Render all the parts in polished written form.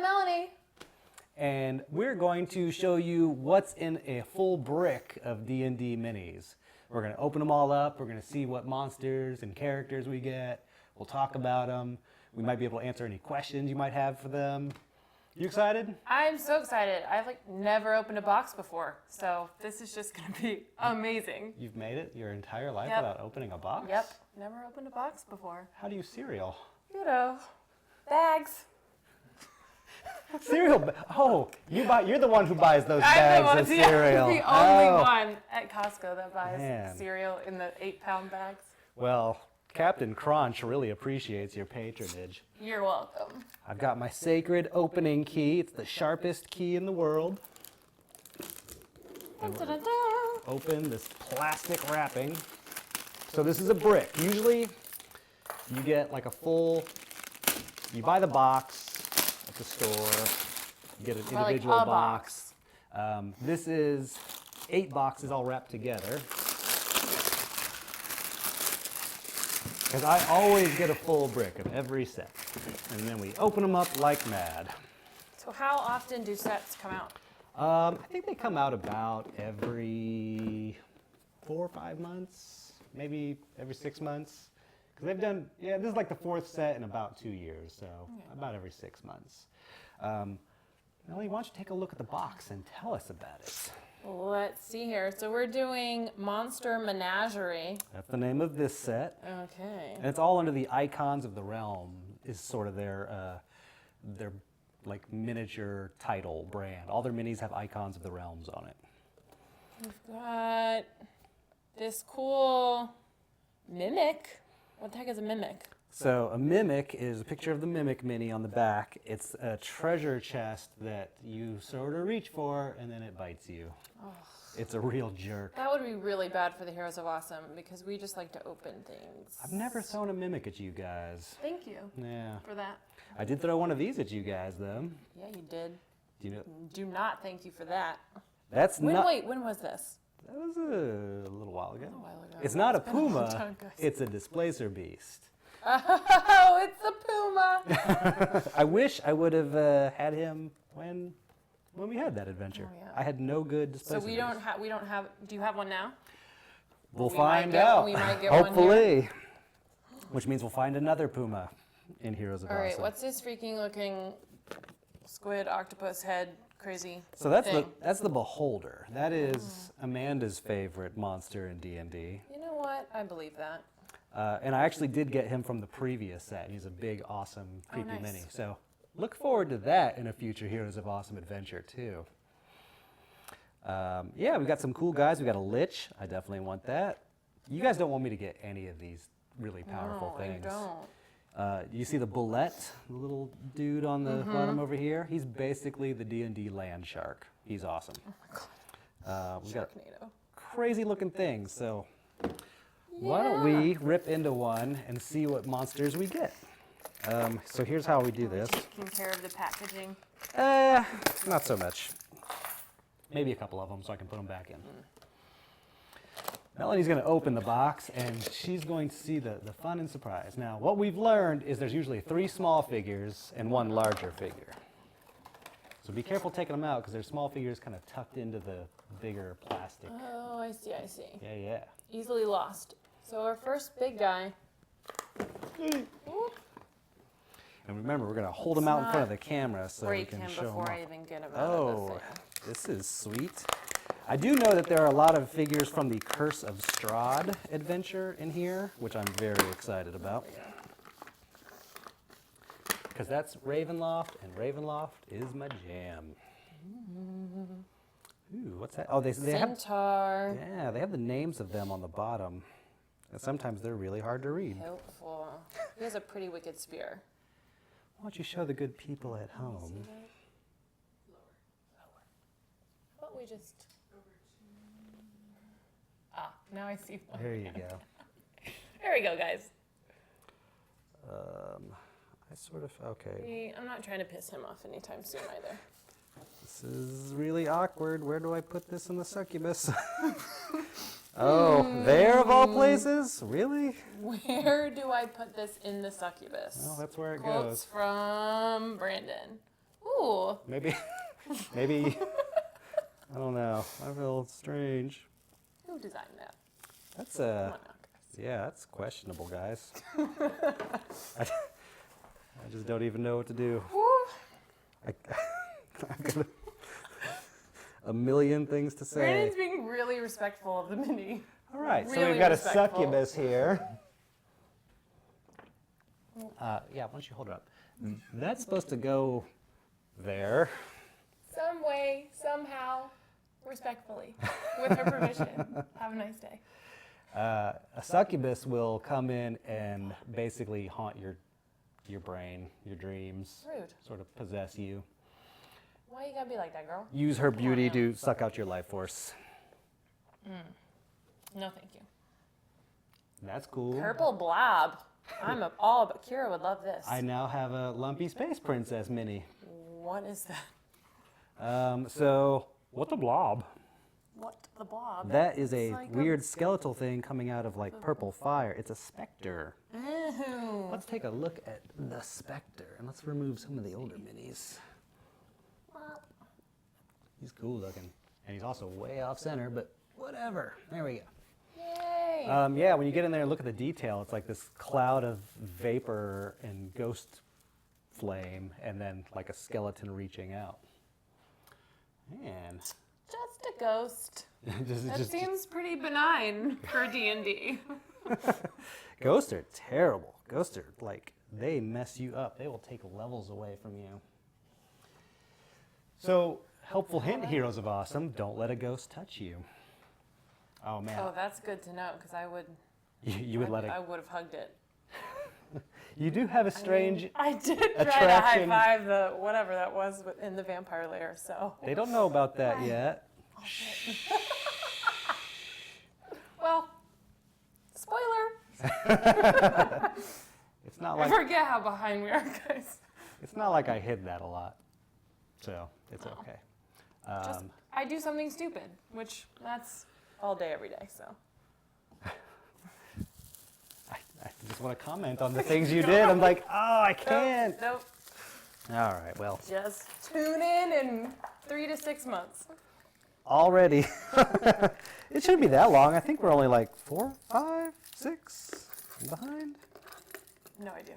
Melanie. And we're going to show you what's in a full brick of D&D minis. We're going to open them all up. We're going to see what monsters and characters we get. We'll talk about them. We might be able to answer any questions you might have for them. You excited? I'm so excited. I've never opened a box before, so this is just going to be amazing. You've made it your entire life Yep. without opening a box? Yep, never opened a box before. How do you cereal? You know, bags. Cereal? Oh, you're the one who buys those bags of cereal. I'm the only one at Costco that buys cereal in the 8-pound bags. Well, Captain Crunch really appreciates your patronage. You're welcome. I've got my sacred opening key. It's the sharpest key in the world. Open this plastic wrapping. So this is a brick. Usually you get like a full, you buy the box at the store, you get an individual box. This is 8 boxes all wrapped together. Because I always get a full brick of every set. And then we open them up like mad. So how often do sets come out? I think they come out about every 4 or 5 months, maybe every 6 months. Because they've done, this is like the 4th set in about 2 years, so about every 6 months. Melanie, why don't you take a look at the box and tell us about it? Let's see here. So we're doing Monster Menagerie. That's the name of this set. Okay. And it's all under the Icons of the Realm is sort of their like miniature title brand. All their minis have Icons of the Realms on it. We've got this cool mimic. What the heck is a mimic? So a mimic is a picture of the mimic mini on the back. It's a treasure chest that you sort of reach for and then it bites you. Oh. It's a real jerk. That would be really bad for the Heroes of Awesome because we just like to open things. I've never thrown a mimic at you guys. Thank you for that. I did throw one of these at you guys though. Yeah, you did. Do you know? Do not thank you for that. That's not. Wait, when was this? That was a little while ago. A while ago. It's not a been a long puma. time, guys. It's a displacer beast. Oh, it's a puma. I wish I would have had him when we had that adventure. Oh, yeah. I had no good displacer So we don't have. Do you have one now? We'll find out. We might get Hopefully. one here. Which means we'll find another puma in Heroes of Awesome. All right, what's this freaking looking squid octopus head crazy So that's thing? that's the Beholder. That is Amanda's favorite monster in D&D. You know what? I believe that. And I actually did get him from the previous set. He's a big, awesome, creepy nice. mini. So look forward to that in a future Heroes of Awesome adventure, too. We've got some cool guys. We've got a Lich. I definitely want that. You guys don't want me to get any of these really powerful things. No, I don't. You see the Bullet, the little dude on the bottom over here? He's basically the D&D land shark. He's awesome. Oh my God. We've got Sharknado. crazy looking things. So why don't we rip into one and see what monsters we get? So here's how we do this. Taking care of the packaging. Not so much. Maybe a couple of them so I can put them back in. Melanie's going to open the box and she's going to see the fun and surprise. Now, what we've learned is there's usually 3 small figures and 1 larger figure. So be careful taking them out because there's small figures kind of tucked into the bigger plastic. Oh, I see. Yeah. Easily lost. So our first big guy. And remember, we're going to hold him out in front of the camera so we can show him before off. I even get him out of the thing. This is sweet. I do know that there are a lot of figures from the Curse of Strahd adventure in here, which I'm very excited about. Because that's Ravenloft, and Ravenloft is my jam. Ooh, what's that? Oh, they have... Centaur. Yeah, they have the names of them on the bottom. And sometimes they're really hard to read. Helpful. He has a pretty wicked spear. Why don't you show the good people at home? How about we just... now I see one. There you go. There we go, guys. I sort of, okay. I'm not trying to piss him off anytime soon either. This is really awkward. Where do I put this in the succubus? Oh, there of all places? Really? Where do I put this in the succubus? Well, that's where it Quotes goes. from Brandon. Ooh. Maybe, maybe, I don't know. I feel strange. Who designed that? That's Come on now, guys. yeah, that's questionable, guys. I just don't even know what to do. Woo. I've got a million things to say. Brandon's being really respectful of the mini. All right, so Really we've got respectful. a succubus here. Yeah, why don't you hold it up? That's supposed to go there. Some way, somehow, respectfully, with her permission. Have a nice day. A succubus will come in and basically haunt your brain, your dreams, Rude. sort of possess you. Why you gotta be like that, girl? Use her beauty now. to suck out your life force. No, thank you. That's cool. Purple blob. I'm all but Kira would love this. I now have a lumpy space princess mini. What is that? So, what the blob? What the blob? That is a It's like weird skeletal thing coming out of like purple fire. It's a specter. Ew. Let's take a look at the Specter and let's remove some of the older minis. He's cool looking. And he's also way off center, but whatever. There we go. Yay. Yeah, when you get in there and look at the detail, it's like this cloud of vapor and ghost flame and then like a skeleton reaching out. Man. Just a ghost. just, That just- seems pretty benign for D&D. Ghosts are terrible. Ghosts are like, they mess you up. They will take levels away from you. So, helpful hint, Heroes of Awesome, don't let a ghost touch you. Oh man, Oh, that's good to know, because I would. you would let I it. would have hugged it. You do have a strange, I did try to attraction. high five the whatever that was in the vampire lair. So. they don't know about that yet. Well, spoiler. It's not I like, forget how behind we are, guys. it's not like I hid that a lot. So, it's okay. Just I do something stupid, which that's all day, every day. So. I just want to comment on the things you did. I'm like, oh, I can't. Nope. All right, well, Just tune in 3 to 6 months. already. It shouldn't be that long. I think we're only like 4, 5, 6 behind. No idea.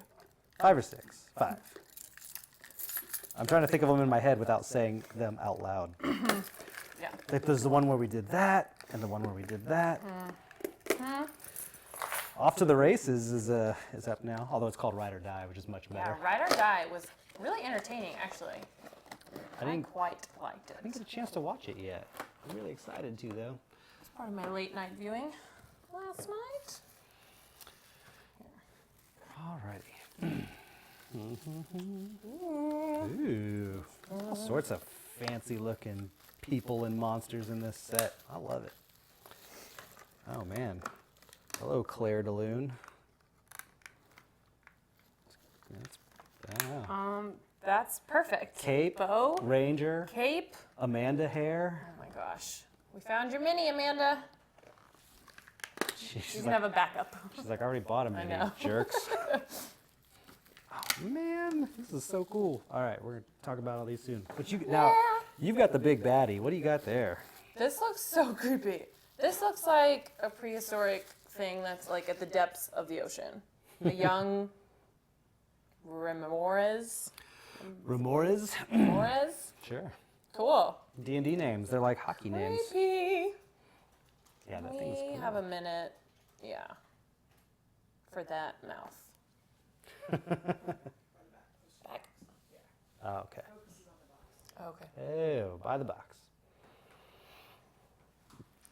5 or 6. 5. I'm trying to think of them in my head without saying them out loud. Yeah. Like there's the one where we did that, and the one where we did that. Off to the Races is up now, although it's called Ride or Die, which is much Yeah, better. Ride or Die was really entertaining, actually. I I didn't, quite liked it. I didn't get a chance to watch it yet. I'm really excited to, though. It's part of my late night viewing last night. Alrighty. Ooh, all sorts of fancy looking people and monsters in this set. I love it. Oh man. Hello, Claire de Lune. That's perfect. Cape, Bow, Ranger, cape. Amanda Hare. Oh my gosh. We found your mini, Amanda. You She's can like, have a backup. she's like, I already bought a mini, know. jerks. Oh man, this is so cool. All right, we're gonna talk about all these soon. But now, you've got the big baddie. What do you got there? This looks so creepy. This looks like a prehistoric thing that's like at the depths of the ocean. A young Remores. Remores? Remores? Sure. Cool. D&D names. They're like hockey names. Creepy. Yeah, that thing's We cool. have a minute, yeah, for that mouth. Back. Oh, okay. Okay. Oh, by the box.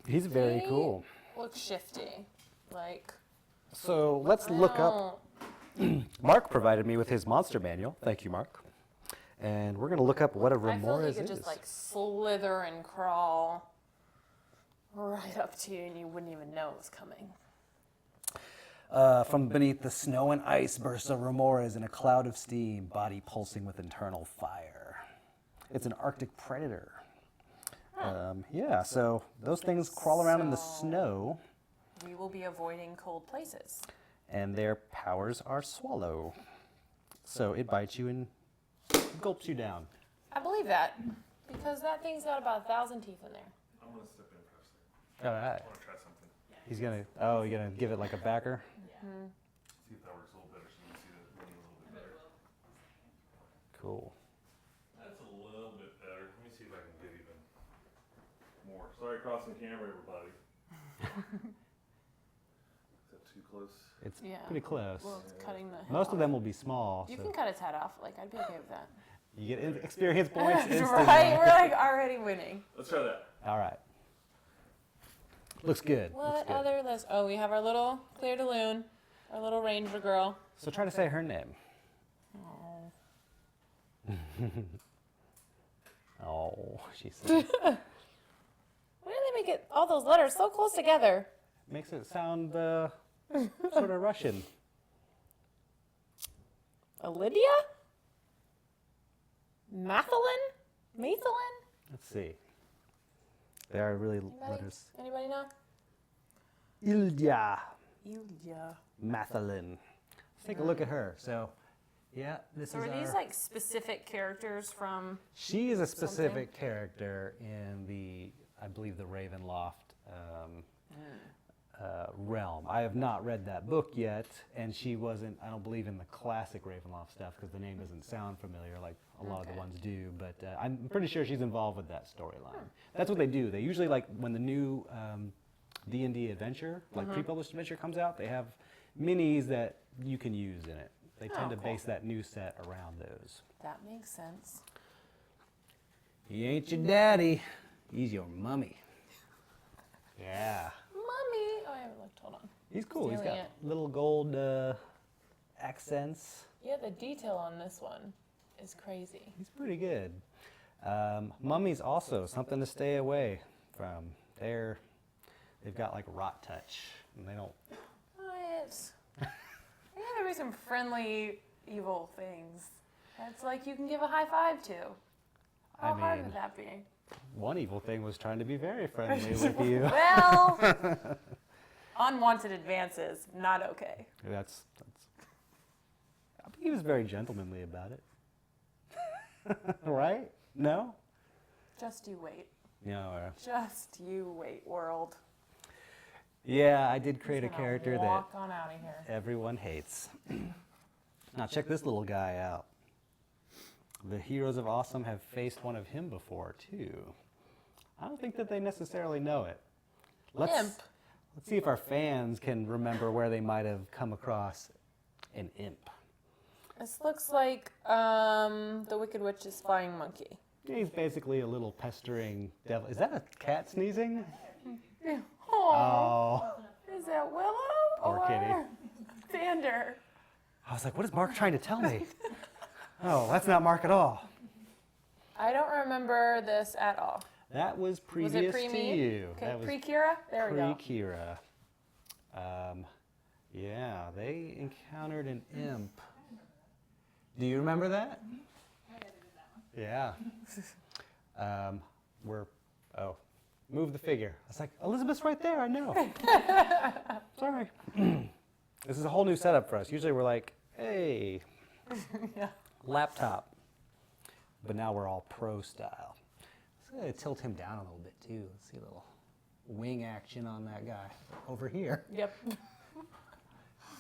He's very He cool. Looks shifty. Like, So let's look up. Mark provided me with his monster manual. Thank you, Mark. And we're going to look up what a I feel like remorse he could is. just like slither and crawl right up to you and you wouldn't even know it was coming. From beneath the snow and ice bursts a remorse in a cloud of steam, body pulsing with internal fire. It's an Arctic predator. Yeah, so those things crawl around in the So- snow, We will be avoiding cold places. and their powers are swallow. So it bites you and gulps you down. I believe that. Because that thing's got about 1,000 teeth in there. I'm gonna step in first. All right. I want to try something. He's gonna. Oh, you're gonna give it like a backer. See if that works a little better, so you can see the wing a little bit better. Cool. That's a little bit better. Let me see if I can get even more. Sorry, crossing camera, everybody. Is that too close? It's Yeah. pretty close. Well, it's cutting the head Most of off. them will be small. You So can cut its head off. Like, I'd be okay with that. you get experience points instantly. Right? We're like already winning. Let's try that. All right. Looks good. Looks What good. other list? Oh, we have our little Claire de Lune, our little ranger girl. So try to say her name. Oh. Oh, she said. Why do they make it all those letters so close together? Makes it sound sort of Russian. Lydia? Mathelin? Mathelin? Let's see. They are really Anybody? letters. Anybody know? Ilya Ilya. Mathelin. Let's take a look at her. So, yeah, this So is are our... these like specific characters from? She is a specific character in the, I believe, the Ravenloft realm. I have not read that book yet, and she wasn't, I don't believe in the classic Ravenloft stuff because the name doesn't sound familiar like a lot of the Okay. ones do, but I'm pretty sure she's involved with that storyline. That's what they do. They usually, like, when the new D&D adventure, like pre-published adventure comes out, they have minis that you can use in it. They tend to cool. base that new set around those. That makes sense. He ain't your daddy, he's your mummy. Yeah. Mommy. Oh, I haven't looked. Hold on. He's cool. He's Stealing got it. little gold accents. Yeah, the detail on this one is crazy. He's pretty good. Mummies also something to stay away from. They've got like rot touch, and they don't. What? There gotta be some friendly evil things. That's like you can give a high five to. How I hard mean- would that be? One evil thing was trying to be very friendly with you. Well, unwanted advances, not okay. That's. I think he was very gentlemanly about it. Right? No? Just you wait. No. Just you wait, world. Yeah, I did create a Just gonna character that walk on out of here. everyone hates. Now check this little guy out. The Heroes of Awesome have faced one of him before too. I don't think that they necessarily know it. Imp. Let's see if our fans can remember where they might have come across an imp. This looks like the Wicked Witch's flying monkey. He's basically a little pestering devil. Is that a cat sneezing? Oh, Oh, is that Willow Poor or kitty. Xander? I was like, what is Mark trying to tell me? Oh, that's not Mark at all. I don't remember this at all. That was Was previous it to pre-me? you. Okay, That was pre-Kira? There we go. pre-Kira. Yeah, they encountered an imp. Do you remember that? Yeah. Move the figure. I was like, Elizabeth's right there, I know. Sorry. This is a whole new setup for us. Usually we're like, hey, Yeah. laptop. But now we're all pro style. So I'm gonna tilt him down a little bit too. Let's see a little wing action on that guy over here. Yep.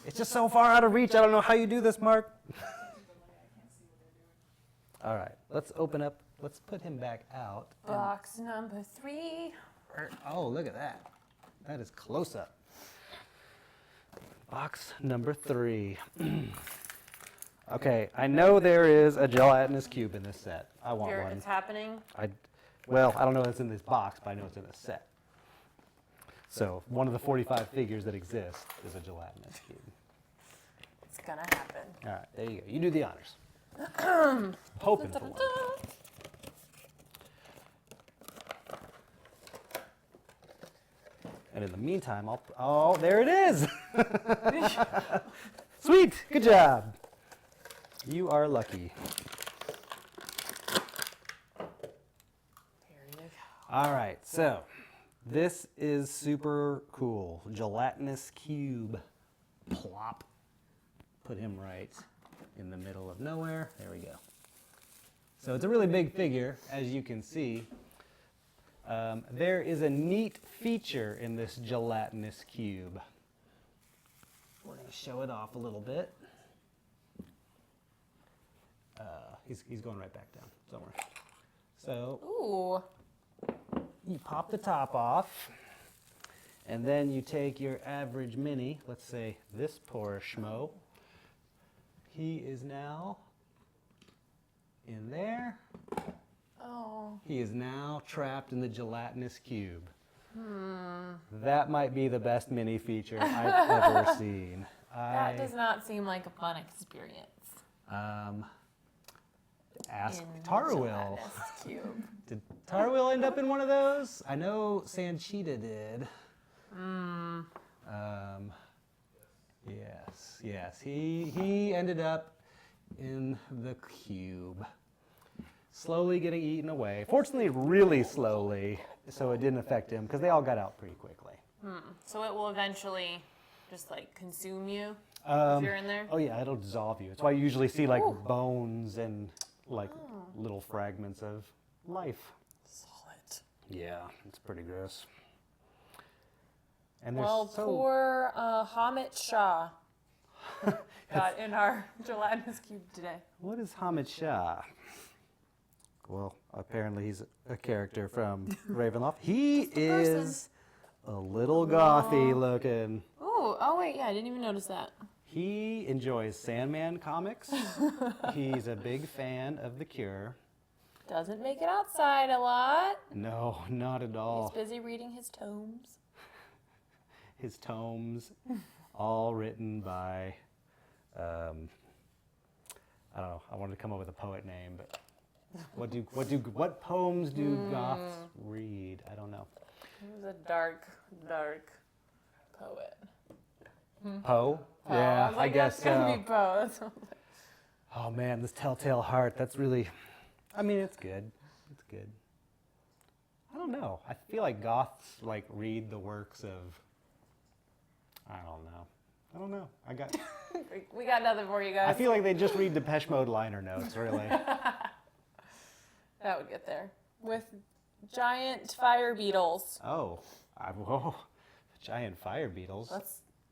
It's just so far out of reach. I don't know how you do this, Mark. All right, let's open up. Let's put him back out. and- Box number 3. Oh, look at that. That is close up. Box number 3. Okay, I know there is a gelatinous cube in this set. I want Here, one. it's happening. Well, I don't know if it's in this box, but I know it's in this set. So one of the 45 figures that exist is a gelatinous cube. It's gonna happen. All right, there you go. You do the honors. Hoping for one. And in the meantime, oh, there it is. Sweet, good job. You are lucky. There you go. All right, so this is super cool. Gelatinous cube. Plop. Put him right in the middle of nowhere. There we go. So it's a really big figure, as you can see. There is a neat feature in this gelatinous cube. We're going to show it off a little bit. He's going right back down somewhere. So Ooh. you pop the top off, and then you take your average mini, let's say this poor schmo. He is now in there. Oh. He is now trapped in the gelatinous cube. That might be the best mini feature I've ever seen. That does not seem like a fun experience. Ask In Tarwill. gelatinous cube. Did Tarwill end up in one of those? I know Sanchita did. Yes. He ended up in the cube. Slowly getting eaten away. Fortunately, really slowly, so it didn't affect him, because they all got out pretty quickly. So it will eventually just like consume you if you're in there? Oh yeah, it'll dissolve you. That's why you usually see like bones and like little fragments of life. Solid. Yeah, it's pretty gross. And Well, poor Hamid Shah got in our gelatinous cube today. What is Hamid Shah? Well, apparently he's a character from Ravenloft. He is a little gothy looking. Ooh, oh wait, yeah, I didn't even notice that. He enjoys Sandman comics. He's a big fan of The Cure. Doesn't make it outside a lot. No, not at all. He's busy reading his tomes. His tomes, all written by, I don't know, I wanted to come up with a poet name, but what poems do goths read? I don't know. He was a dark poet. Poe? Yeah, I guess that's gotta so. be Poe. That's what I'm like. Oh man, this Telltale Heart, that's really, I mean, it's good. It's good. I don't know. I feel like goths like read the works of, I don't know. I got. We got nothing for you guys. I feel like they just read Depeche Mode liner notes, really. That would get there. With giant fire beetles. Oh, whoa, giant fire beetles.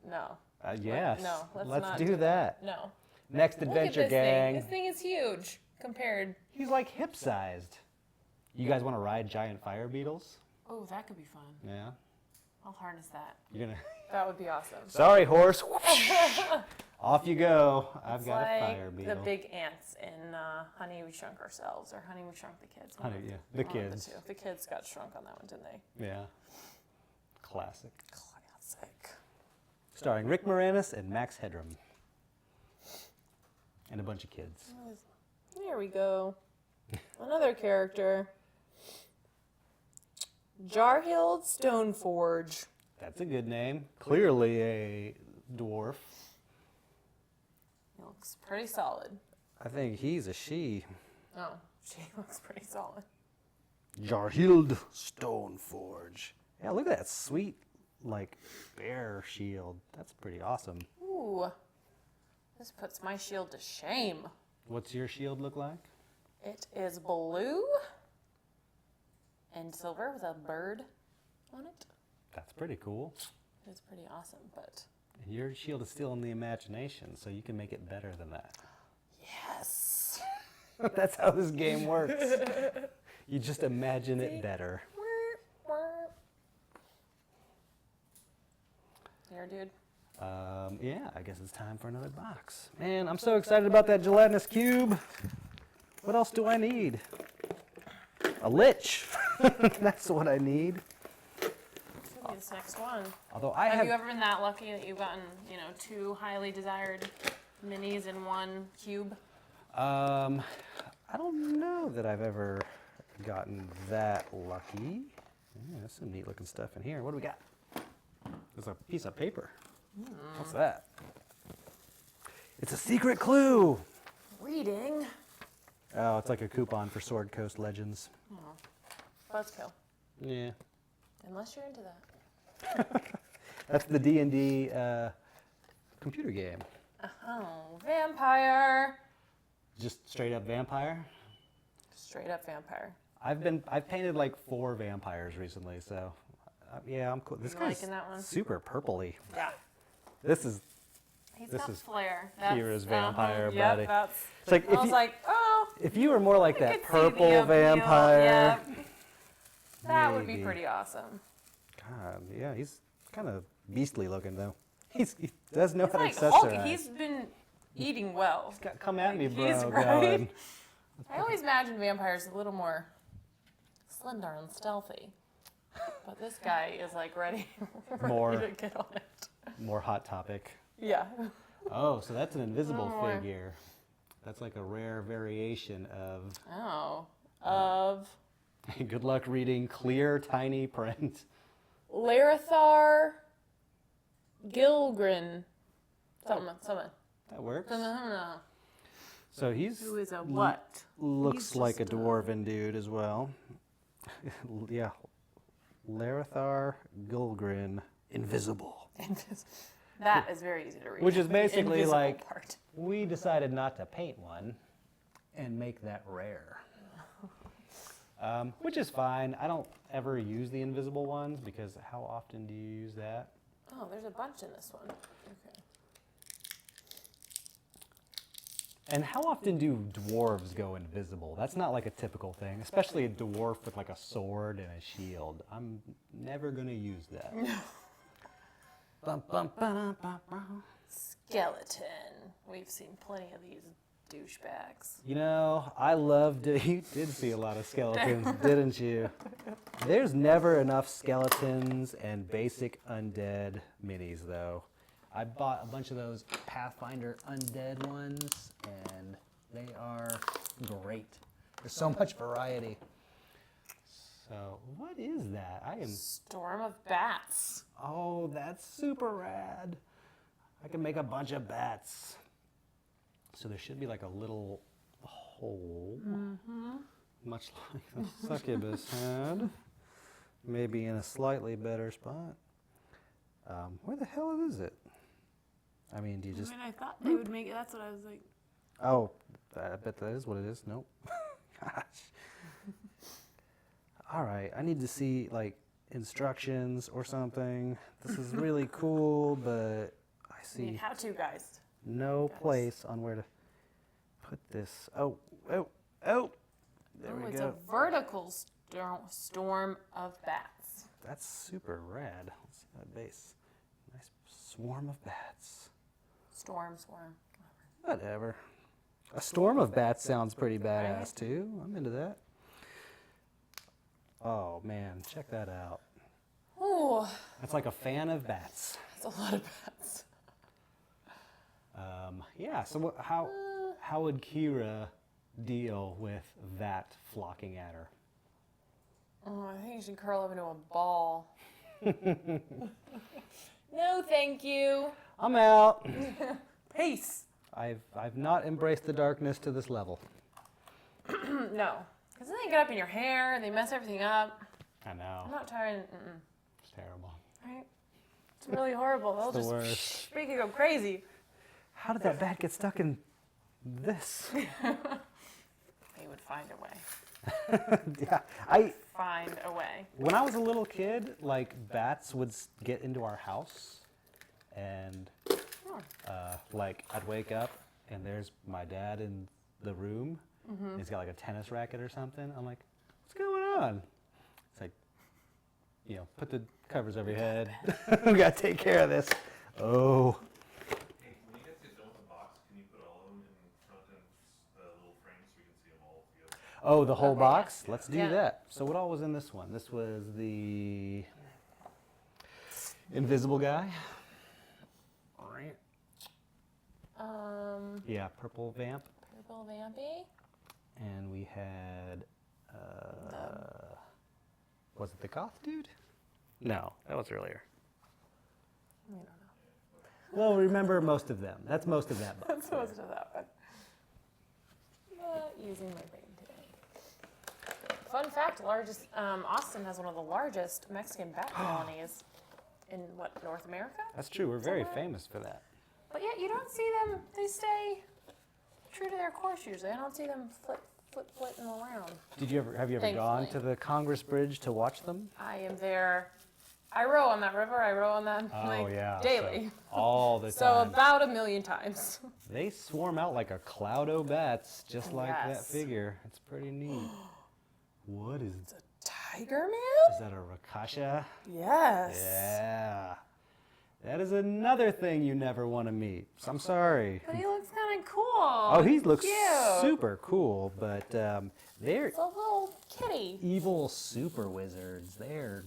No. Yes. No, let's Let's not do that. No. Next Look at adventure, this gang. thing. This thing is huge compared. He's like hip-sized. You guys want to ride giant fire beetles? Oh, that could be fun. Yeah. I'll harness that. You're gonna. That would be awesome. Sorry, horse. Off you go. I've It's got like a fire beetle. the big ants in Honey, We Shrunk Ourselves, or Honey, We Shrunk the Kids. Honey, yeah, the One of kids. two. The kids got shrunk on that one, didn't they? Yeah. Classic. Classic. Starring Rick Moranis and Max Headroom. And a bunch of kids. There we go. Another character. Jarhild Stoneforge. That's a good name. Clearly a dwarf. He looks pretty solid. I think he's a she. Oh, she looks pretty solid. Jarhild Stoneforge. Yeah, look at that sweet, like, bear shield. That's pretty awesome. Ooh. This puts my shield to shame. What's your shield look like? It is blue and silver with a bird on it. That's pretty cool. It's pretty awesome, but And your shield is still in the imagination, so you can make it better than that. yes. That's how this game works. You just imagine it better. Here, dude. Yeah, I guess it's time for another box. Man, I'm so excited about that gelatinous cube. What else do I need? A lich. That's what I need. This will be this next one. Although I Have have you ever been that lucky that you've gotten, two highly desired minis in one cube? I don't know that I've ever gotten that lucky. Yeah, there's some neat looking stuff in here. What do we got? There's a piece of paper. What's that? It's a secret clue. Reading. Oh, it's like a coupon for Sword Coast Legends. Buzzkill. Yeah. Unless you're into that. That's the D&D computer game. Oh, vampire. Just straight up vampire? straight up vampire. I've painted like 4 vampires recently, so yeah, I'm cool. This You guy's liking that one? super purpley. Yeah. This is He's This got is flair. Kira's vampire Yep, buddy. that's. It's like I was like, oh, if you were more like I that could see the purple appeal. vampire. Yep. That would be maybe. pretty awesome. God, yeah, he's kind of beastly looking though. He does know He's how to like accessorize. hulky. He's been eating well. Come at me, bro. He's God. right. I always imagine vampires a little more slender and stealthy. But this guy is like ready More. to get on it. More hot topic. Yeah. Oh, so that's an invisible More. figure. That's like a rare variation of. Oh. Of Good luck reading clear, tiny print. Larethar Gilgren. Something. That works. No. So he's Who is a what? looks He's like a just, dwarven dude as well. Yeah. Larethar Gulgrin, invisible. That is very easy to read. Which is The basically invisible like part. we decided not to paint one and make that rare. Which is fine. I don't ever use the invisible ones because how often do you use that? Oh, there's a bunch in this one. Okay. And how often do dwarves go invisible? That's not like a typical thing, especially a dwarf with like a sword and a shield. I'm never gonna use that. Bum, bum, ba-dum, bum, bum. Skeleton. We've seen plenty of these douchebags. You know, I loved it. You did see a lot of skeletons, didn't you? There's never enough skeletons and basic undead minis, though. I bought a bunch of those Pathfinder undead ones, and they are great. There's so much variety. So, what is that? I am. Storm of bats. Oh, that's super rad. I can make a bunch of bats. So there should be like a little hole, much like the succubus had, maybe in a slightly better spot. Where the hell is it? I mean, do you just? I thought they would make it. That's what I was like. Oh, I bet that is what it is. Nope. Gosh. All right, I need to see like instructions or something. This is really cool, but I see How to, guys. no place on where to put this. Oh. There we It's go. a vertical storm of bats. That's super rad. Let's see that base. Nice swarm of bats. Storm. Whatever. A storm of bats sounds pretty badass too. I'm into that. Oh man, check that out. Ooh, That's like a fan of bats. that's a lot of bats. Yeah. So how would Kira deal with that flocking at her? Oh, I think you should curl up into a ball. No, thank you. I'm out. Peace. I've not embraced the darkness to this level. No, because then they get up in your hair, they mess everything up. I know. I'm not trying. It's terrible. Right? It's really horrible. They'll the just worst. make you go crazy. How did that bat get stuck in this? They would find a way. Yeah, Find a way. when I was a little kid, like bats would get into our house, and like I'd wake up and there's my dad in the room. He's got like a tennis racket or something. I'm like, what's going on? It's like, you know, put the covers over your head. We gotta take care of this. Oh. Hey, when you guys get done with the box, can you put all of them in front of the little frames so we can see them all together? Oh, the whole Okay. box? Let's do Yeah. that. So what all was in this one? This was the invisible guy. Yeah, purple vamp. Purple vampy. And we had, was it the goth dude? No, that was earlier. I don't know. Well, remember most of them. That's most of that book. That's most of that one. Not using my brain today. Fun fact, Austin has one of the largest Mexican bat colonies in North America? That's true. We're very Somewhere. famous for that. But yet you don't see them, they stay true to their course usually. I don't see them flitting around. Have you ever gone Thankfully. to the Congress Bridge to watch them? I am there. I row on that river. I row on that Oh yeah. daily. So, all the So time. about 1,000,000 times. They swarm out like a cloud o' bats, just like that Yes. figure. It's pretty neat. What is Tiger man? Is that a Rakasha? Yes. Yeah. That is another thing you never want to meet. I'm sorry. But he looks kind of cool. Oh, he looks cute. super cool, but they're It's a little kitty. evil super wizards. They're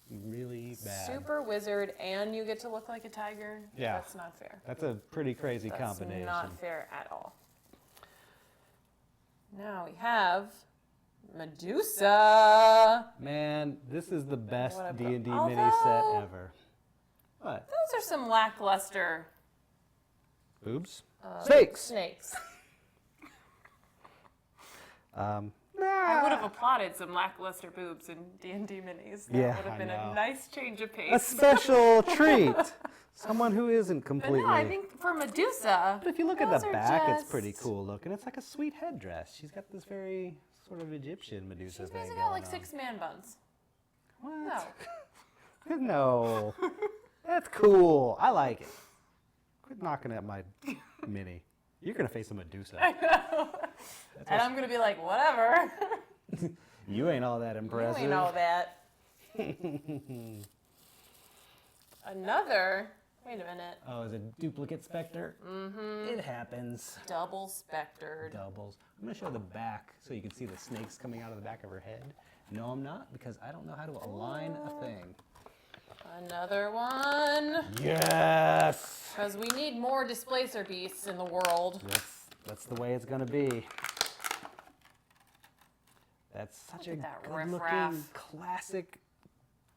really bad. Super wizard, and you get to look like a tiger. Yeah. That's not fair. That's a pretty crazy That's combination. not fair at all. Now we have Medusa. Man, this is the best What a D&D pro- mini set Although- ever. What? Those are some lackluster Boobs? Snakes! snakes. Nah. I would have applauded some lackluster boobs in D&D minis. That Yeah, would have I been know. a nice change of A pace. special treat. Someone who isn't But completely. no, I think for Medusa, But if you look at those the are back, it's just- pretty cool looking. It's like a sweet headdress. She's got this very sort of Egyptian Medusa she's thing basically going got like on. 6 man buns. What? No. No. That's cool. I like it. Quit knocking at my mini. You're going to face a Medusa. And I'm going to be like, whatever. You ain't all that impressive. We know that. Another, wait a minute, Oh, is it duplicate Specter? Mm-hmm. It happens. double spectered. Doubles. I'm going to show the back so you can see the snakes coming out of the back of her head. No, I'm not, because I don't know how to align a thing. Another one. Yes! Because we need more displacer beasts in the world. That's the way it's going to be. That's such a at that good-looking, riffraff. classic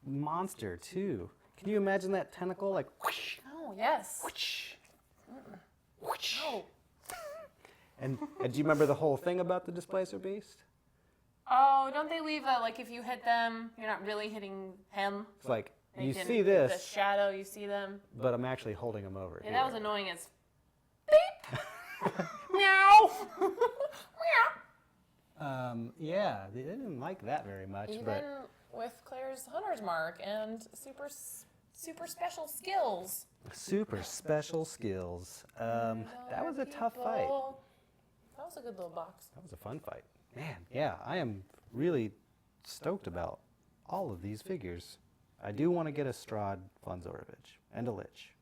monster, too. Can you imagine that tentacle, like, whoosh, Oh, yes. whoosh, whoosh. Oh. And do you remember the whole thing about the displacer beast? Oh, don't they leave a, like, if you hit them, you're not really hitting him? It's like, They you can- see The this, shadow, you see them. but I'm actually holding them over Yeah, here. that was annoying as beep. Meow. Meow. Yeah, they didn't like that very much, Even but with Claire's hunter's mark and super special skills. super special skills. That was a tough fight. People. That was a good little box. That was a fun fight. Man, yeah, I am really stoked about all of these figures. I do want to get a Strahd Funzorovich and a Lich.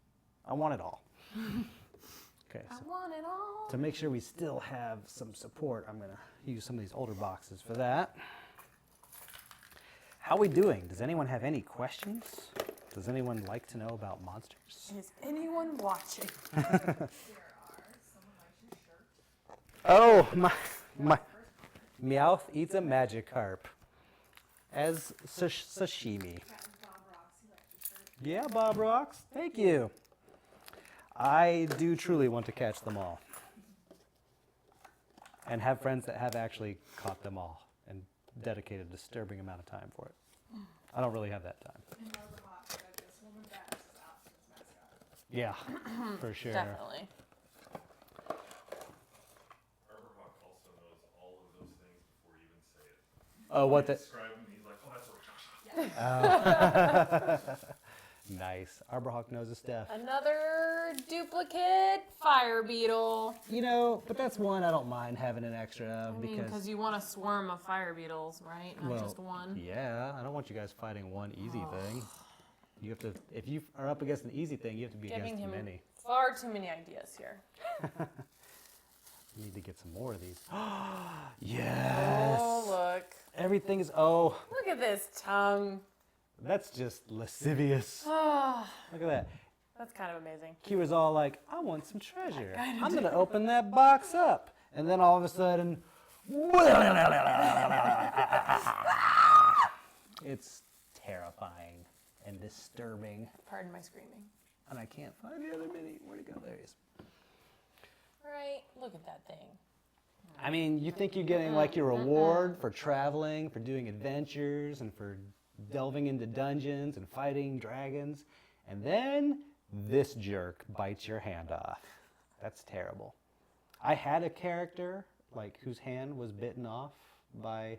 I want it all. Okay, I so want it all. to make sure we still have some support, I'm going to use some of these older boxes for that. How are we doing? Does anyone have any questions? Does anyone like to know about monsters? Is anyone watching? Oh, my Meowth eats a Magikarp as sashimi. Yeah, Bob Rocks. Thank you. I do truly want to catch them all. And have friends that have actually caught them all and dedicated a disturbing amount of time for it. I don't really have that time. Yeah, for sure. Definitely. Arborhawk also knows all of those things before you even say it. Oh, what the? Describe him, he's like, oh, that's a Rakasha. Nice. Arborhawk knows his stuff. Another duplicate fire beetle. You know, but that's one I don't mind having an extra of I mean, because. because you want a swarm of fire beetles, right? Not just one. Yeah, I don't want you guys fighting one easy thing. You have to, if you are up against an easy thing, you have to be Giving against him many. far too many ideas here. You need to get some more of these. Yes. Oh, look. Everything is, oh, Look at this tongue. that's just lascivious. Oh, Look at that. that's kind of amazing. Kira's all like, I want some treasure. I'm going to open that box up. And then all of a sudden, it's terrifying and disturbing. Pardon my screaming. And I can't find the other mini. Where'd it go? There he is. Right, look at that thing. I mean, you think you're getting like your reward for traveling, for doing adventures, and for delving into dungeons and fighting dragons. And then this jerk bites your hand off. That's terrible. I had a character like whose hand was bitten off by,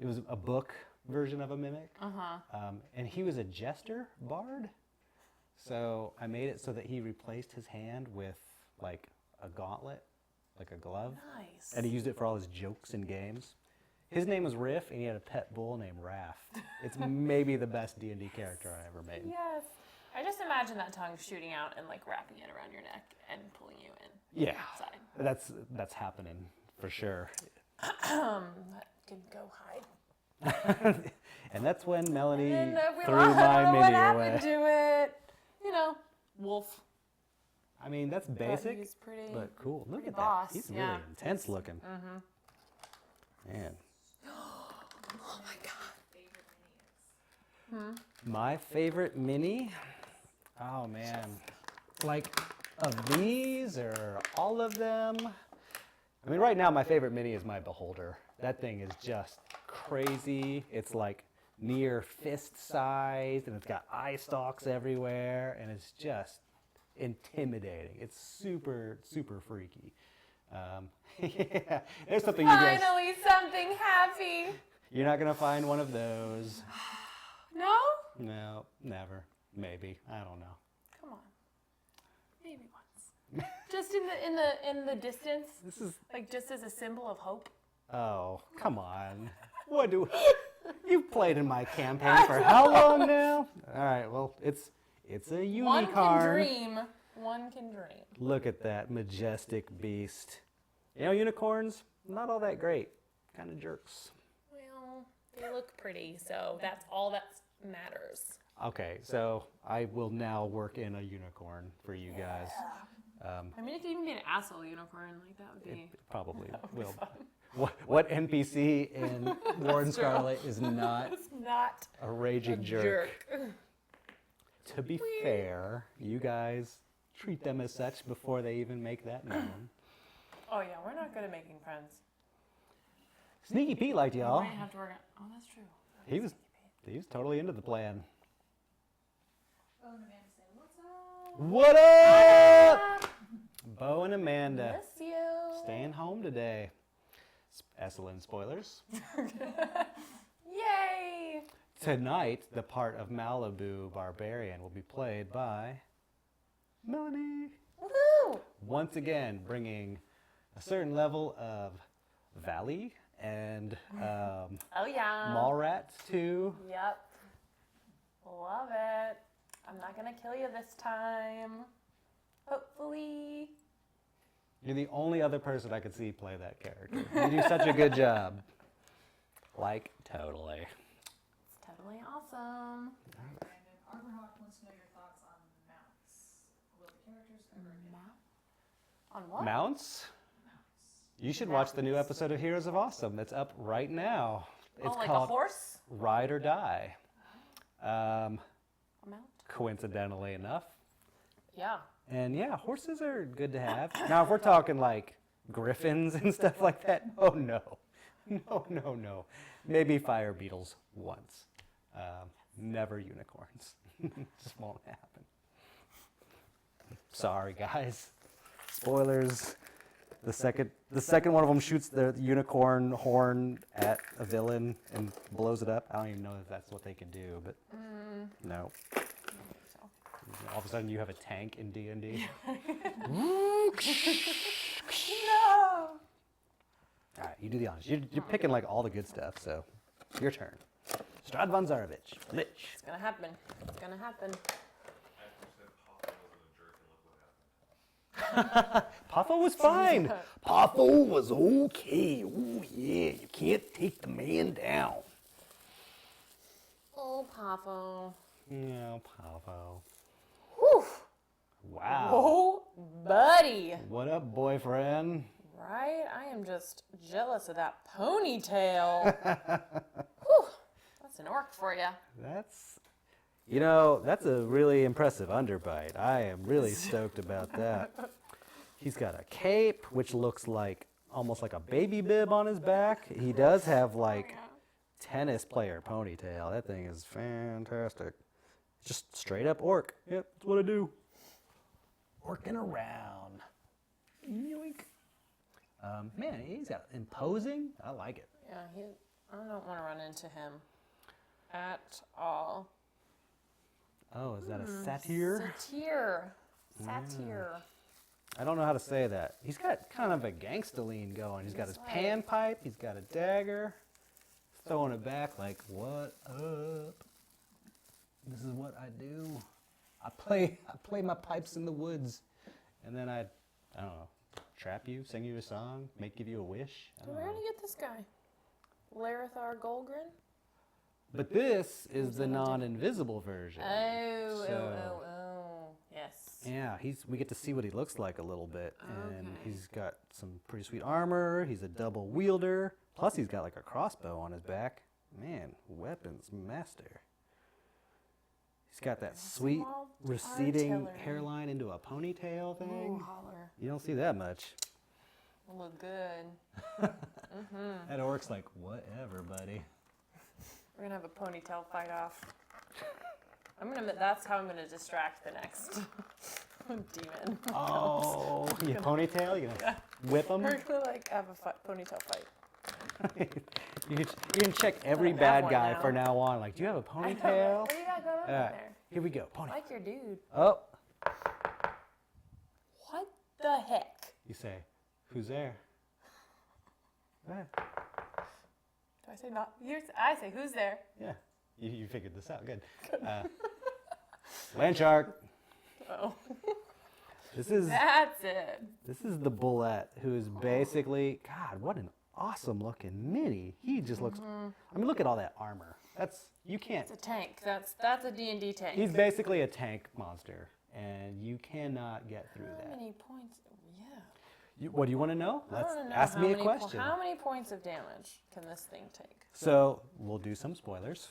it was a book version of a mimic. And he was a jester bard. So I made it so that he replaced his hand with like a gauntlet, like a glove. Nice. And he used it for all his jokes and games. His name was Riff, and he had a pet bull named Raph. It's maybe the best D&D character I ever made. Yes. I just imagine that tongue shooting out and like wrapping it around your neck and pulling you in. Yeah, Inside. that's happening for sure. That can go hide. And that's when Melanie And we threw lost, I my don't know mini what away. happened to it. You know, wolf. I mean, that's But basic, he's pretty. but cool. Look pretty at boss, that. He's yeah. really intense looking. Man. Oh my god. My favorite mini? Oh man. Like of these or all of them? I mean, right now my favorite mini is my Beholder. That thing is just crazy. It's like near fist sized and it's got eye stalks everywhere and it's just intimidating. It's super, super freaky. Yeah, there's something you guys, Finally, something happy. you're not gonna find one of those. No? No, never. Maybe. I don't know. Come on. Maybe once. Just in the distance. This is, Like just as a symbol of hope. oh, come on. What do, you've played in my campaign for how long now? All right, well, it's a unicorn. One can dream. One can dream. Look at that majestic beast. You know, unicorns, not all that great. Kind of jerks. Well, they look pretty, so that's all that matters. Okay, so I will now work in a unicorn for you guys. I mean, it could even be an asshole unicorn. Like that would be. Probably would be will. fun. What NPC in War and That's true. Scarlet is not It's not a raging a jerk? jerk. To be fair, you guys treat them as such before they even make that known. Oh yeah, we're not good at making friends. Sneaky Pete liked We y'all. might have to work on. Oh, that's true. He was totally into the plan. Oh, and Amanda say, what's up? What up? Bo and Amanda Miss you. staying home today. Excellent spoilers. Yay! Tonight, the part of Malibu Barbarian will be played by Melanie. Woohoo! Once again, bringing a certain level of Valley and Oh yeah. Mallrats to. Yep. Love it. I'm not gonna kill you this time. Hopefully. You're the only other person I could see play that character. You do such a good job. Like, totally. It's totally awesome. And then Arborhawk wants to know your thoughts on mounts. Will the characters ever get On what? Mounts? mounts? You should watch the new episode of Heroes of Awesome that's up right now. It's Oh, like called a horse? Ride or Die. A mount? Coincidentally enough. Yeah. And yeah, horses are good to have. Now, if we're talking like griffins and stuff like that, oh no. No. Maybe fire beetles once. Never unicorns. Just won't happen. Sorry, guys. Spoilers. The second one of them shoots the unicorn horn at a villain and blows it up. I don't even know if that's what they can do, but no. So. All of a sudden, you have a tank in D&D. No! All right, you do the honors. You're picking like all the good stuff, so your turn. Strad von Zarovich. Lich. It's gonna happen. It's gonna happen. After you said Papa wasn't a jerk and look what happened. Poffo was fine. Poffo was okay. Oh yeah, you can't take the man down. Oh, Papa. Yeah, Poffo. Whew. Wow. Oh, buddy. What up, boyfriend? Right? I am just jealous of that ponytail. Whew. That's an orc for you. That's a really impressive underbite. I am really stoked about that. He's got a cape, which looks like almost like a baby bib on his back. He does have like tennis player ponytail. That thing is fantastic. Just straight up orc. Yep, that's what I do. Orking around. Yoink. Man, he's got imposing. I like it. Yeah, I don't want to run into him at all. Oh, is that a satyr? Satyr. I don't know how to say that. He's got kind of a gangsta lean going. He's got his That's right. panpipe. He's got a dagger. He's throwing it back like, what up? This is what I do. I play my pipes in the woods, and then I don't know, trap you, sing you a song, give you a wish. I don't Where know. did you get this guy? Larithar Golgrin? But this is the non-invisible version. Oh. Yes. Yeah, we get to see what he looks like a little bit, and he's got some pretty sweet armor. He's a double wielder. Plus, he's got like a crossbow on his back. Man, weapons master. He's got that sweet Small receding artillery. hairline into a ponytail thing. Ooh, holler. You don't see that much. Will look good. That orc's like, whatever, buddy. We're gonna have a ponytail fight off. That's how I'm gonna distract the next demon. Oh, you ponytail? You gonna whip him? We're gonna have a ponytail fight. You can check every I have bad one guy now. for now on. Like, do you have a I know, right? ponytail? What do you got going on in Alright, there? here we go. Pony. Like your dude. Oh, What the heck? you say, who's there? Go ahead. Do I say not? I say who's there? Yeah, you figured this out. Good. Land shark. Oh, This is that's it. the bullet who is basically, God, what an awesome looking mini. He just looks. I mean, look at all that armor. You can't. It's a tank. That's a D&D tank. He's basically a tank monster, and you cannot get through How that. many points? Yeah. What do you want to know? I wanna know Ask how me a many question. How many points of damage can this thing take? So we'll do some spoilers,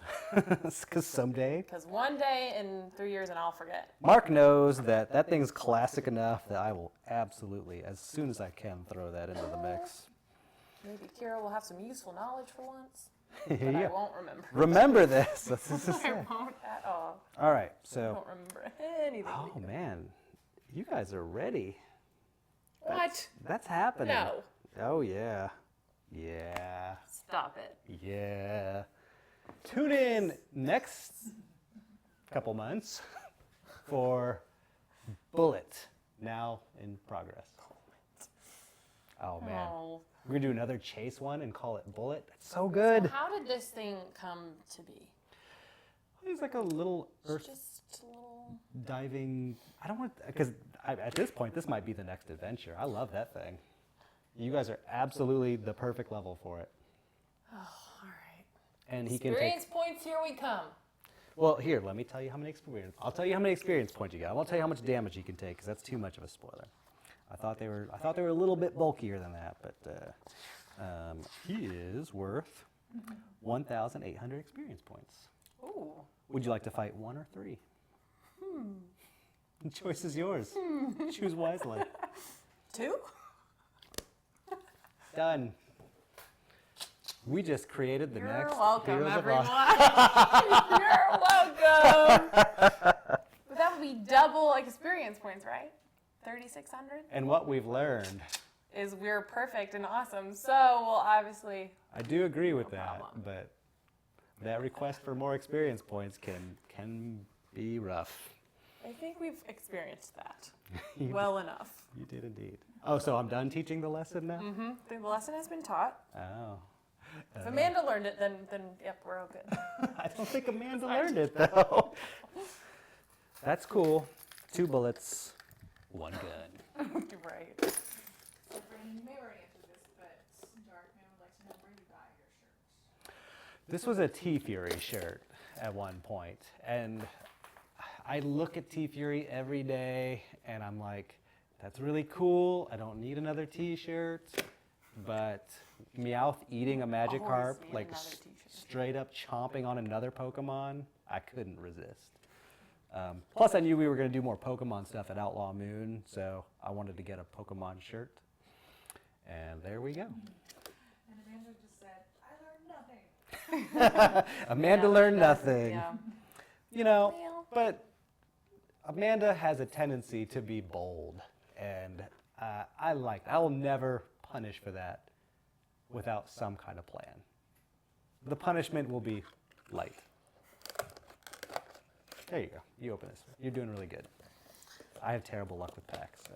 because someday Because one day in 3 years and I'll forget. Mark knows that thing's classic enough that I will absolutely, as soon as I can, throw that into the mix. Maybe Kira will have some useful knowledge for once, Here but you I go. won't remember. Remember this. This is I it. won't at all. All right, I so. don't remember anything. Oh man, you guys are ready. What? That's happening. No. Oh yeah. Yeah. Stop it. Yeah. Tune in next couple months for Bullet, now in progress. Oh man. Oh. We're gonna do another chase one and call it Bullet. That's so good. How did this thing come to be? It's like a little earth Just a little. diving. I don't want, because at this point, this might be the next adventure. I love that thing. You guys are absolutely the perfect level for it. Oh, all right. And he can Experience points, here we come. Well, here, let me tell you how many experience. I'll tell you how many experience points you got. I won't tell you how much damage you can take, because that's too much of a spoiler. I thought they were a little bit bulkier than that, but he is worth 1,800 experience points. Ooh. Would you like to fight 1 or 3? The choice is yours. Choose wisely. 2? Done. We just created the You're next welcome, Heroes of everyone. Rock. You're welcome. But that would be double experience points, right? 3,600 And what we've learned, is we're perfect and awesome. So we'll obviously. I do agree with No that, problem. but that request for more experience points can be rough. I think we've experienced that You well enough. You did indeed. Oh, so I'm done teaching the lesson now? Mm-hmm. The lesson has been taught. Oh. If Amanda learned it, then yep, we're all good. I don't think Amanda learned it, though. That's cool. 2 bullets, 1 gun. You're right. So Brandon, you may have already answered this, but Darkman would like to know where you got your shirts. This was a T-Fury shirt at one point, and I look at T-Fury every day, and I'm like, that's really cool. I don't need another T-shirt, but Meowth eating a Magikarp, Always need like another t-shirt. straight up chomping on another Pokemon, I couldn't resist. Plus, I knew we were going to do more Pokemon stuff at Outlaw Moon, so I wanted to get a Pokemon shirt. And there we go. And Amanda just said, I learned nothing. Amanda Yeah, learned that's- nothing. Yeah. You know, Well. but Amanda has a tendency to be bold, and I will never punish for that without some kind of plan. The punishment will be light. There you go. You open this. You're doing really good. I have terrible luck with packs, so.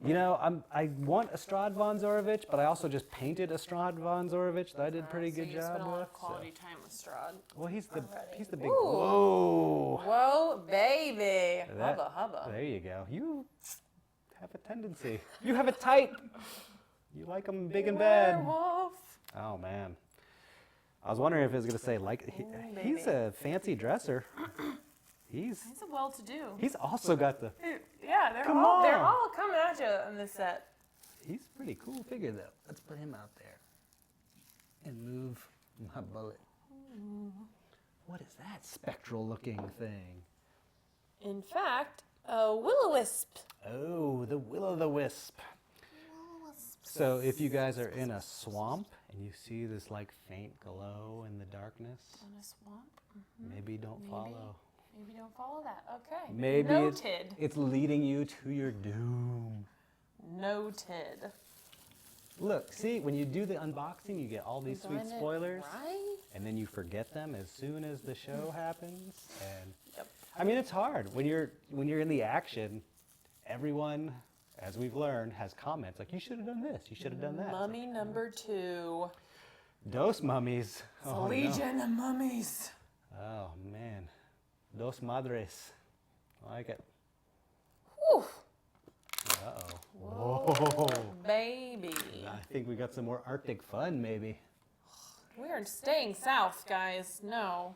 You know, I want Estrad von Zorovich, but I also just painted Estrad von Zorovich that I did a pretty good so you job spent a lot with. of quality time with Strahd. Well, he's the big. Ooh. Whoa! Whoa, baby. That- Hubba hubba. There you go. You have a tendency. You have a type. You like them big and bad. Werewolf. Oh man. I was wondering if it was gonna say like he's baby. a fancy dresser. He's He's a well-to-do. he's also got the. Yeah, they're Come they're on. all coming at you in this set. He's a pretty cool figure though. Let's put him out there and move my bullet. What is that spectral looking thing? In fact, a will-o-wisp. Oh, the will-o'-the-wisp. So if you guys are in a swamp and you see this like faint glow in the darkness, On a swamp. maybe don't Maybe. follow. Maybe don't follow that. Okay. Maybe Noted. it's leading you to your doom. Noted. Look, see, when you do the unboxing, you get all these sweet Done it spoilers, Right? and then you forget them as soon as the show happens. And Yep. I mean, it's hard when you're in the action. Everyone, as we've learned, has comments like, "You should have done this. You should have done that." Mummy number 2. Dos mummies. It's a Oh, no. legion of mummies. Oh man, dos madres. I like it. Whew. Uh-oh. Whoa. Baby. I think we got some more Arctic fun, maybe. We are staying south, guys. No.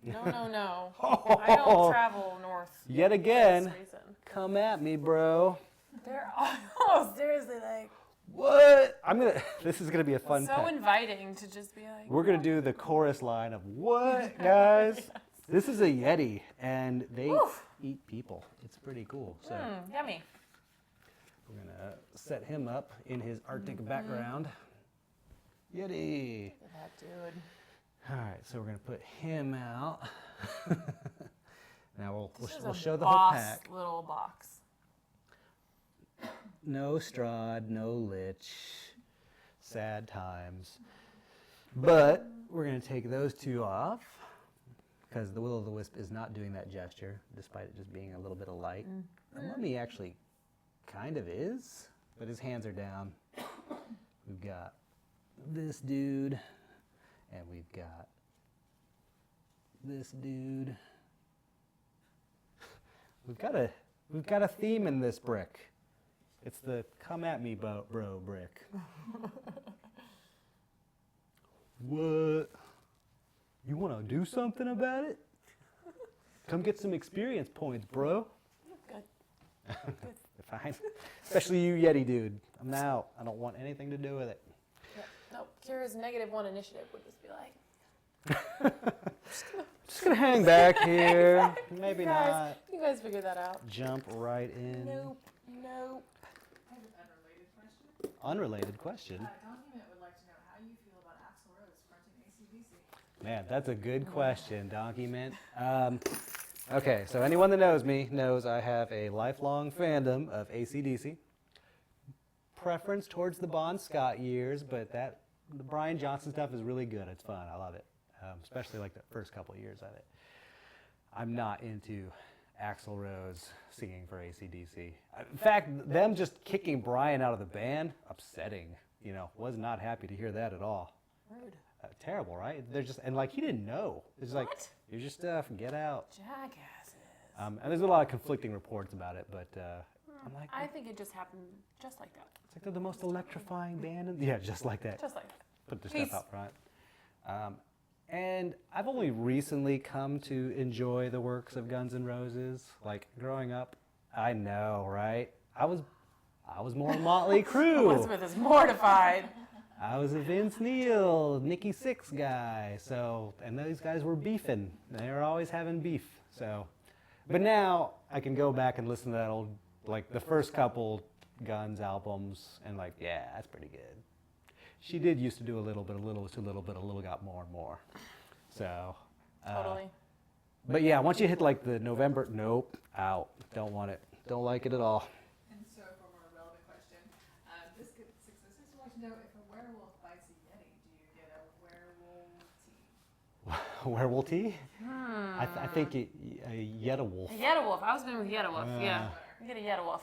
No, no, no. I don't travel north. Yet for again, this reason. come at me, bro. They're all seriously like What? This is gonna be a fun so pack. inviting to just be like. We're gonna do the chorus line of what, guys? This is a Yeti, and they Oof. eat people. It's pretty cool. So Yummy. we're gonna set him up in his Arctic background. Yeti. Look at that dude. All right, so we're gonna put him out. Now This is we'll a show the whole boss pack. little box. No Strahd, no Lich. Sad times. But we're going to take those two off because the will-o'-the-wisp is not doing that gesture, despite it just being a little bit of light. The mummy actually kind of is, but his hands are down. We've got this dude, and we've got this dude. We've got a theme in this brick. It's the come at me, bro brick. What? You want to do something about it? Come get some experience points, bro. Good. Fine. Especially you, Yeti dude. I'm out. I don't want anything to do with it. Yep. Nope. Kira's -1 initiative would just be like. Just gonna hang back here. Maybe You guys, not. you guys figure that out. Jump right in. Nope. Nope. I have an unrelated question. Unrelated question. Document would like to know how you feel about Axl Rose fronting AC/DC. Man, that's a good question, Document. Okay, so anyone that knows me knows I have a lifelong fandom of AC/DC. Preference towards the Bon Scott years, but the Brian Johnson stuff is really good. It's fun. I love it, especially like the first couple of years of it. I'm not into Axl Rose singing for AC/DC. In fact, them just kicking Brian out of the band, upsetting. Was not happy to hear that at all. Rude. Terrible, right? They're just, and like he didn't know. It's like, What? here's your stuff, get out. Jackasses. And there's a lot of conflicting reports about it, but I'm like, I think it just happened just like that. it's like they're the most electrifying band. Yeah, just like that. Just like that. Put their Peace. stuff out front. And I've only recently come to enjoy the works of Guns N' Roses. Like growing up, I know, right? I was more Motley Crue. Elizabeth is mortified. I was a Vince Neil, Nikki Sixx guy. So, and those guys were beefing. They were always having beef. So, but now I can go back and listen to that old, like the first couple Guns albums, and like, yeah, that's pretty good. She did used to do a little bit, a little to a little bit, a little got more and more. So, Totally. but yeah, once you hit like the November, nope, out, don't want it. don't like it at all. And so, for a more relevant question, Biscuit Successors would like to know if a werewolf bites a yeti, do you get a werewolf tea? Werewolf tea? I think a yetawolf. A Yetawolf. I was going with Yetawolf. Yeah. You get a Yetawolf.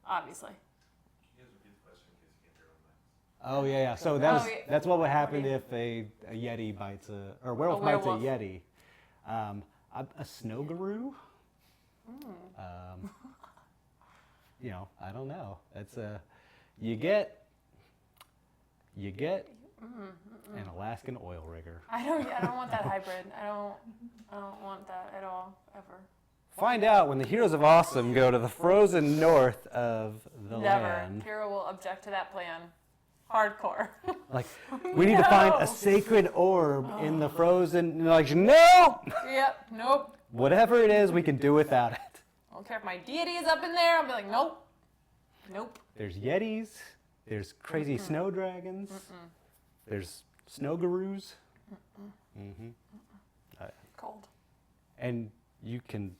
Obviously. You guys repeat the question in case you can't hear on Oh yeah. So that's what would happen if a yeti bites or werewolf bites a yeti. A snowgaroo. You know, I don't know. That's you get an Alaskan oil rigger. I don't want that hybrid. I don't want that at all, ever. Find out when the Heroes of Awesome go to the frozen north of the Never. land. Hero will object to that plan. Hardcore. Like, we need to find a sacred orb in the frozen. And they're like, no! Yep. Nope. Whatever it is, we can do without it. I don't care if my deity is up in there. I'll be like, nope. Nope. There's yetis. There's crazy snow dragons. There's snowgaroos. Cold. And you can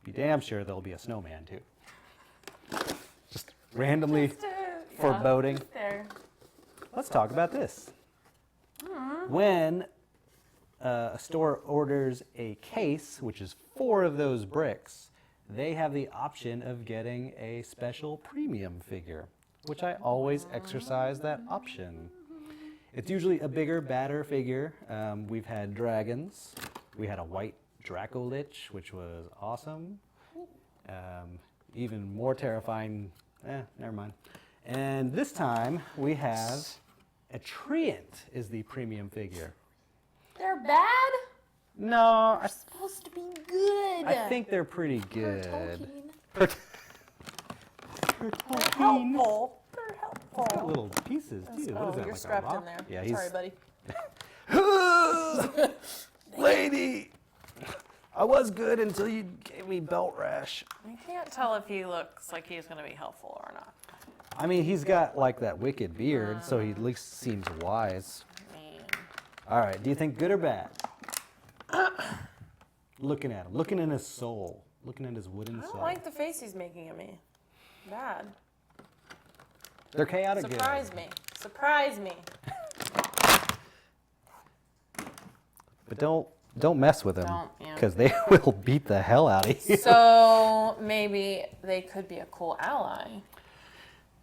be damn sure there'll be a snowman too. Just randomly foreboding. There. Let's talk about this. When a store orders a case, which is 4 of those bricks, they have the option of getting a special premium figure, which I always exercise that option. It's usually a bigger, badder figure. We've had dragons. We had a white Dracolich, which was awesome. Even more terrifying, never mind. And this time we have a Treant is the premium figure. They're bad? No, They're supposed to be good. I think they're pretty good. They're Tolkien. helpful. They're helpful. Got little pieces too. What is that, you're like a strapped in rock? there. Yeah, he's. Sorry, buddy. Lady, I was good until you gave me belt rash. I can't tell if he looks like he's going to be helpful or not. I mean, he's got like that wicked beard, so he at least seems wise. Man. All right, do you think good or bad? Looking at him, looking in his soul, looking at his wooden I don't soul. like the face he's making at me. Bad. They're chaotic Surprise good. me. Surprise me. But don't mess with them, Don't, yeah. because they will beat the hell out of you. So maybe they could be a cool ally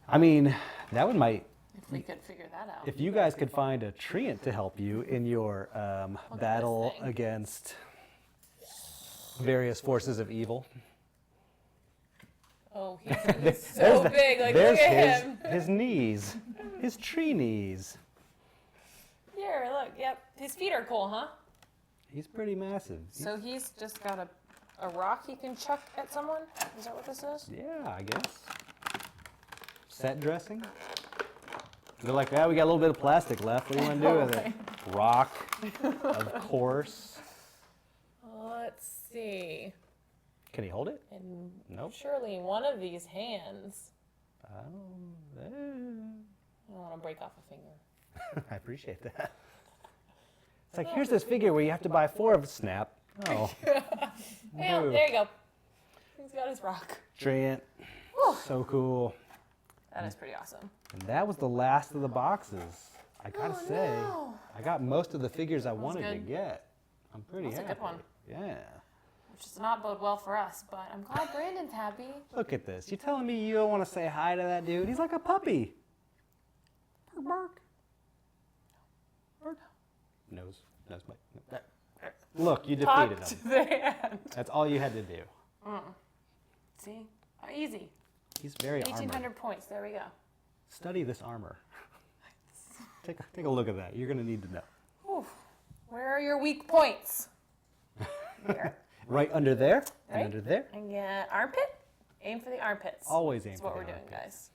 I mean, that one might. if we could figure that out. If you guys could find a Treant to help you in your battle thing. against various forces of evil. Oh, he's so big. Like, look at him. his knees, his tree knees. Here, look. Yep. His feet are cool, huh? He's pretty massive. So he's just got a rock he can chuck at someone? Is that what this is? Yeah, I guess. Set dressing. They're like, yeah, we got a little bit of plastic left. What do you want to do with it? Rock, of course. Let's see. Can he hold it? And Nope. surely one of these hands. Oh, I don't want to break off a finger. I appreciate that. It's like, here's this figure where you have to buy 4 of snap. Oh. Yeah, Boo. there you go. He's got his rock. Treant. Whew. So cool. That is pretty awesome. And that was the last of the boxes. I gotta Oh, say, no. I got most of the figures I wanted to good. get. I'm pretty That's a happy. good one. Yeah. Which does not bode well for us, but I'm glad Brandon's happy. Look at this. You telling me you don't want to say hi to that dude? He's like a puppy. Bark, bark. Bark. Nose bite. Look, you defeated Talk him. to the hand. That's all you had to do. See? Easy. He's very armored. 1,800 points. There we go. Study this armor. Take a look at that. You're going to need to know. Whew. Where are your weak points? Here. Right under there and Right? under there. And get armpit. Aim for the armpits. Always aim That's for what the we're doing, armpits. guys.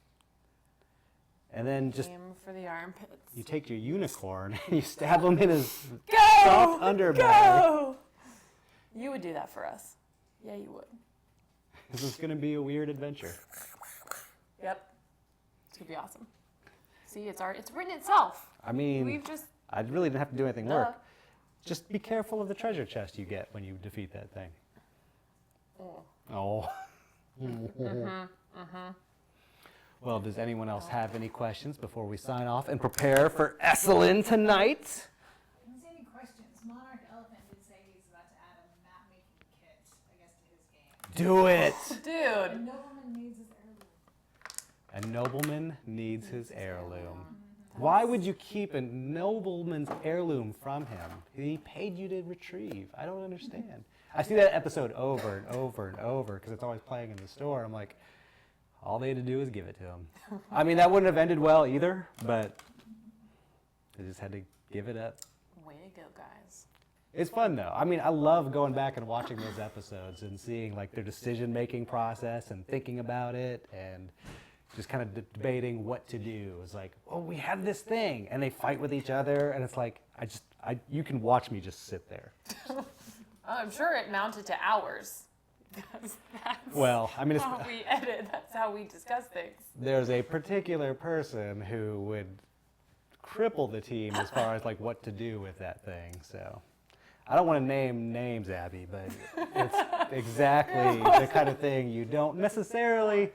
And then just Aim for the armpits. you take your unicorn and you stab him in his Go! soft underbelly. Go! You would do that for us. Yeah, you would. This is going to be a weird adventure. Yep. It's gonna be awesome. See, it's written itself. I mean, We've just I really didn't have to do anything Duh. work. Just be careful of the treasure chest you get when you defeat that thing. Oh. Oh. Well, does anyone else have any questions before we sign off and prepare for Esselin tonight? I don't see any questions. Monarch Elephant did say he's about to add a map making kit, I guess, to his game. Do it! A Dude. nobleman needs his heirloom. A nobleman needs his heirloom. Why would you keep a nobleman's heirloom from him? He paid you to retrieve. I don't understand. I see that episode over and over and over because it's always playing in the store. I'm like, all they had to do is give it to him. I mean, that wouldn't have ended well either, but they just had to give it up. Way to go, guys. It's fun though. I mean, I love going back and watching those episodes and seeing like their decision-making process and thinking about it and just kind of debating what to do. It's like, oh, we have this thing, and they fight with each other, and it's like, you can watch me just sit there. Oh, I'm sure it mounted to hours. Because that's Well, I mean, how we edit. That's how we discuss things. there's a particular person who would cripple the team as far as like what to do with that thing. So I don't want to name names, Abby, but it's exactly the kind of thing you don't necessarily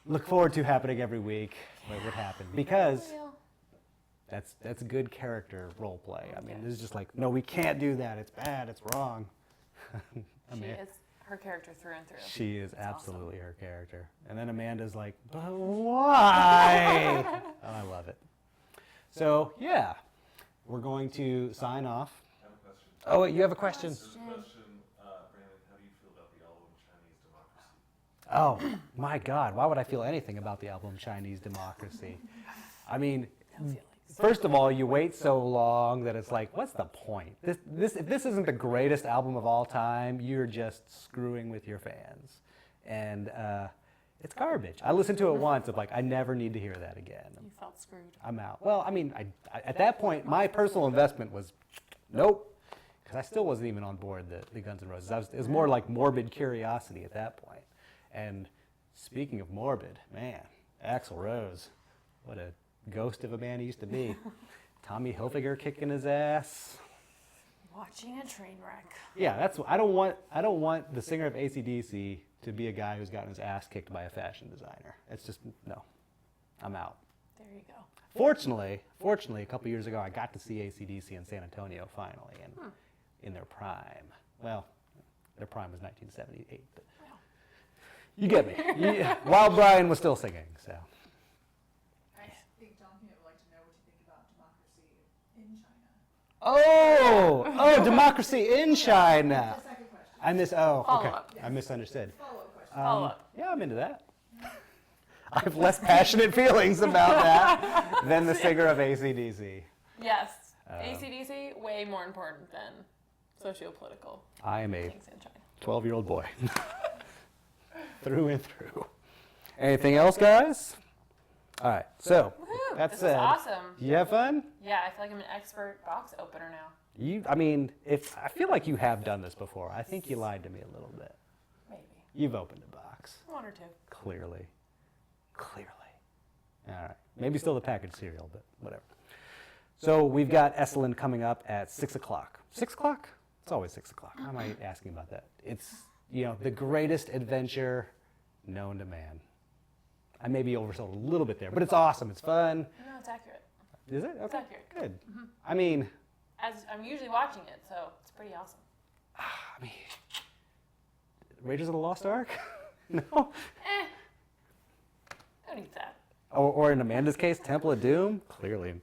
look forward to happening every week, but it would happen because that's good character role play. I mean, this is just like, no, we can't do that. It's bad. It's wrong. She is her character through and through. She is That's absolutely her character. And then Amanda's like, but why? Oh, I love it. So, yeah, we're going to sign off. I have a question. Oh, you have a question? There's a question, Brandon, how do you feel about the album Chinese Democracy? Oh, my God. Why would I feel anything about the album Chinese Democracy? I mean, first of all, you wait so long that it's like, what's the point? If this isn't the greatest album of all time, you're just screwing with your fans. And it's garbage. I listened to it once. I'm like, I never need to hear that again. You felt screwed. I'm out. Well, I mean, I at that point, my personal investment was, nope, because I still wasn't even on board the Guns N' Roses. It was more like morbid curiosity at that point. And speaking of morbid, man, Axl Rose, what a ghost of a man he used to be. Tommy Hilfiger kicking his ass. Watching a train wreck. Yeah, that's I don't want the singer of AC/DC to be a guy who's gotten his ass kicked by a fashion designer. It's just no. I'm out. There you go. Fortunately, a couple years ago, I got to see AC/DC in San Antonio finally, and in their prime. Well, their prime was 1978, but you get me. While Brian was still singing, so. I think John Peanut would like to know what you think about democracy in China. Oh, democracy in China. The second question. Okay. Follow-up. I misunderstood. Follow-up question. Follow-up. Yeah, I'm into that. I have less passionate feelings about that than the singer of AC/DC. Yes. AC/DC, way more important than socio-political I am a things in China. 12-year-old boy. Through and through. Anything else, guys? All right, so Woohoo! that This said, was awesome. you have fun? Yeah, I feel like I'm an expert box opener now. I feel like you have done this before. I think you lied to me a little bit. Maybe. You've opened a box. One or two. Clearly. All right. Maybe still the packaged cereal, but whatever. So we've got Esselin coming up at 6 o'clock. 6 o'clock? It's always 6 o'clock. How am I asking about that? It's, the greatest adventure known to man. I maybe oversold a little bit there, but it's awesome. It's fun. No, it's accurate. Is it? Okay. accurate. Good. I mean, As I'm usually watching it, so it's pretty awesome. Raiders of the Lost Ark? No? Don't eat that. Or in Amanda's case, Temple of Doom? Clearly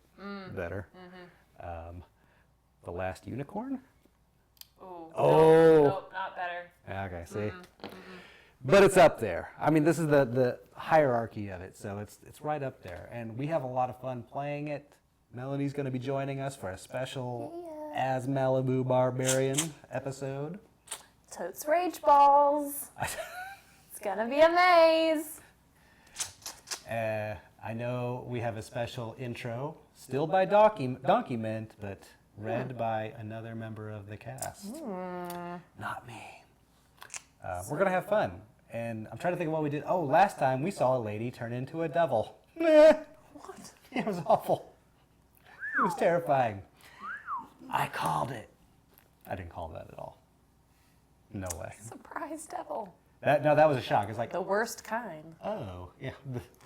better. The Last Unicorn? Ooh. Oh. Nope, not better. Okay, see? But it's up there. I mean, this is the hierarchy of it, so it's right up there. And we have a lot of fun playing it. Melanie's going to be joining us for a special As Malibu Barbarian episode. Totes Rage Balls. It's gonna be a maze. I know we have a special intro, still by Document, but read by another member of the cast. Not me. We're going to have fun. And I'm trying to think of what we did. Oh, last time we saw a lady turn into a devil. What? It was awful. It was terrifying. I called it. I didn't call that at all. No way. Surprise devil. That was a shock. It's like, The worst kind. oh, yeah,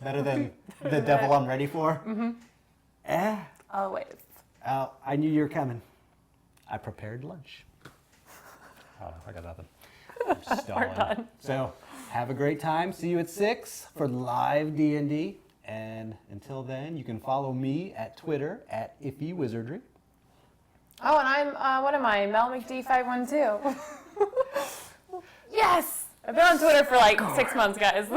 better than the devil I'm ready for. Always. I knew you were coming. I prepared lunch. Oh, I got nothing. I'm stalling. done. So, have a great time. See you at 6 for live D&D. And until then, you can follow me at Twitter at IffyWizardry. Oh, and I'm, what am I? Mel McD512. Yes! I've been on Twitter for like 6 months, guys.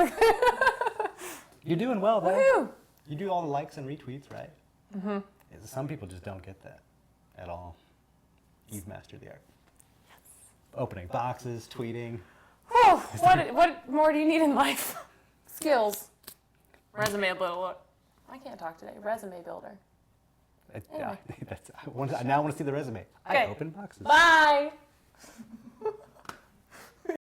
You're doing well, though. Woohoo! You do all the likes and retweets, right? Mm-hmm. Some people just don't get that at all. You've mastered the art. Yes. Opening boxes, tweeting. Whew, what more do you need in life? Skills. Resume builder. I can't talk today. Resume builder. I now want to see the resume. I Okay. open boxes. Bye!